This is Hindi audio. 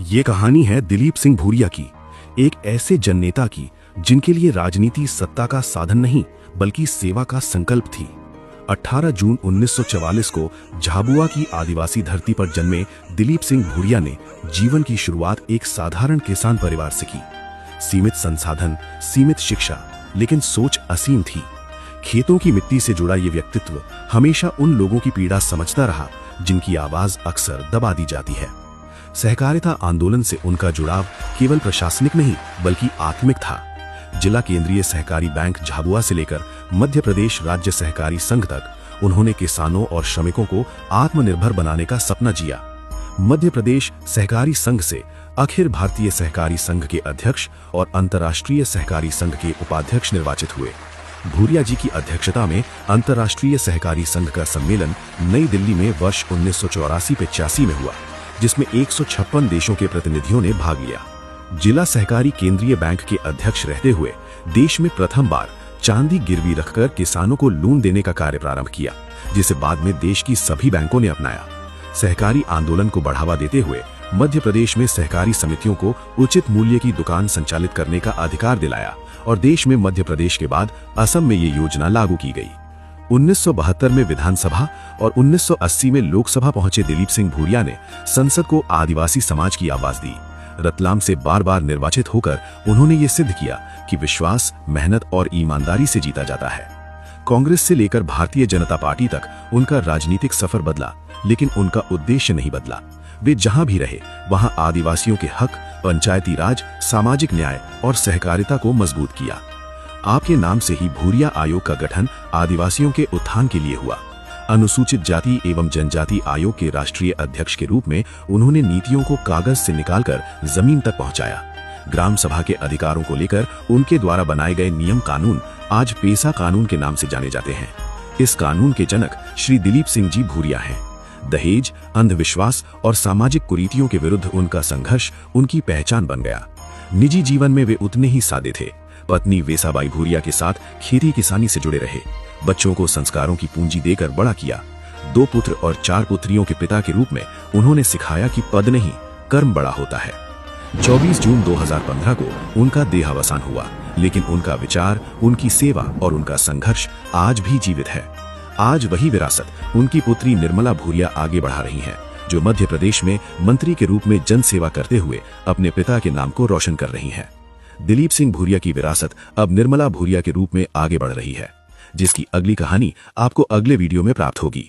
ये कहानी है दिलीप सिंह भूरिया की, एक ऐसे जननेता की जिनके लिए राजनीति सत्ता का साधन नहीं बल्कि सेवा का संकल्प थी। 18 जून 1944 को झाबुआ की आदिवासी धरती पर जन्मे दिलीप सिंह भूरिया ने जीवन की शुरुआत एक साधारण किसान परिवार से की। सीमित संसाधन, सीमित शिक्षा, लेकिन सोच असीम थी। खेतों की मिट्टी से जुड़ा ये व्यक्तित्व हमेशा उन लोगों की पीड़ा समझता रहा जिनकी आवाज अक्सर दबा दी जाती है। सहकारिता आंदोलन से उनका जुड़ाव केवल प्रशासनिक नहीं बल्कि आत्मिक था। जिला केंद्रीय सहकारी बैंक झाबुआ से लेकर मध्य प्रदेश राज्य सहकारी संघ तक उन्होंने किसानों और श्रमिकों को आत्मनिर्भर बनाने का सपना जिया। मध्य प्रदेश सहकारी संघ से अखिल भारतीय सहकारी संघ के अध्यक्ष और अंतर्राष्ट्रीय सहकारी संघ के उपाध्यक्ष निर्वाचित हुए। भूरिया जी की अध्यक्षता में अंतर्राष्ट्रीय सहकारी संघ का सम्मेलन नई दिल्ली में वर्ष 1984-85 में हुआ, जिसमें 156 देशों के प्रतिनिधियों ने भाग लिया। जिला सहकारी केंद्रीय बैंक के अध्यक्ष रहते हुए देश में प्रथम बार चांदी गिरवी रखकर किसानों को लोन देने का कार्य प्रारंभ किया, जिसे बाद में देश की सभी बैंकों ने अपनाया। सहकारी आंदोलन को बढ़ावा देते हुए मध्य प्रदेश में सहकारी समितियों को उचित मूल्य की दुकान संचालित करने का अधिकार दिलाया और देश में मध्य प्रदेश के बाद असम में ये योजना लागू की गई। 1972 में विधानसभा और 1980 में लोकसभा पहुंचे दिलीप सिंह भूरिया ने संसद को आदिवासी समाज की आवाज दी। रतलाम से बार बार निर्वाचित होकर उन्होंने ये सिद्ध किया कि विश्वास, मेहनत और ईमानदारी से जीता जाता है। कांग्रेस से लेकर भारतीय जनता पार्टी तक उनका राजनीतिक सफर बदला, लेकिन उनका उद्देश्य नहीं बदला। वे जहां भी रहे वहां आदिवासियों के हक, पंचायती राज, सामाजिक न्याय और सहकारिता को मजबूत किया। आपके नाम से ही भूरिया आयोग का गठन आदिवासियों के उत्थान के लिए हुआ। अनुसूचित जाति एवं जनजाति आयोग के राष्ट्रीय अध्यक्ष के रूप में उन्होंने नीतियों को कागज से निकालकर जमीन तक पहुंचाया। ग्राम सभा के अधिकारों को लेकर उनके द्वारा बनाए गए नियम कानून आज पेसा कानून के नाम से जाने जाते हैं। इस कानून के जनक श्री दिलीप सिंह जी भूरिया हैं। दहेज, अंधविश्वास और सामाजिक कुरीतियों के विरुद्ध उनका संघर्ष उनकी पहचान बन गया। निजी जीवन में वे उतने ही सादे थे। पत्नी वेसाबाई भूरिया के साथ खेती किसानी से जुड़े रहे। बच्चों को संस्कारों की पूंजी देकर बड़ा किया। 2 पुत्र और 4 पुत्रियों के पिता के रूप में उन्होंने सिखाया कि पद नहीं, कर्म बड़ा होता है। 24 जून 2015 को उनका देहावसान हुआ, लेकिन उनका विचार, उनकी सेवा और उनका संघर्ष आज भी जीवित है। आज वही विरासत उनकी पुत्री निर्मला भूरिया आगे बढ़ा रही हैं, जो मध्य प्रदेश में मंत्री के रूप में जन सेवा करते हुए अपने पिता के नाम को रोशन कर रही हैं। दिलीप सिंह भूरिया की विरासत अब निर्मला भूरिया के रूप में आगे बढ़ रही है, जिसकी अगली कहानी आपको अगले वीडियो में प्राप्त होगी।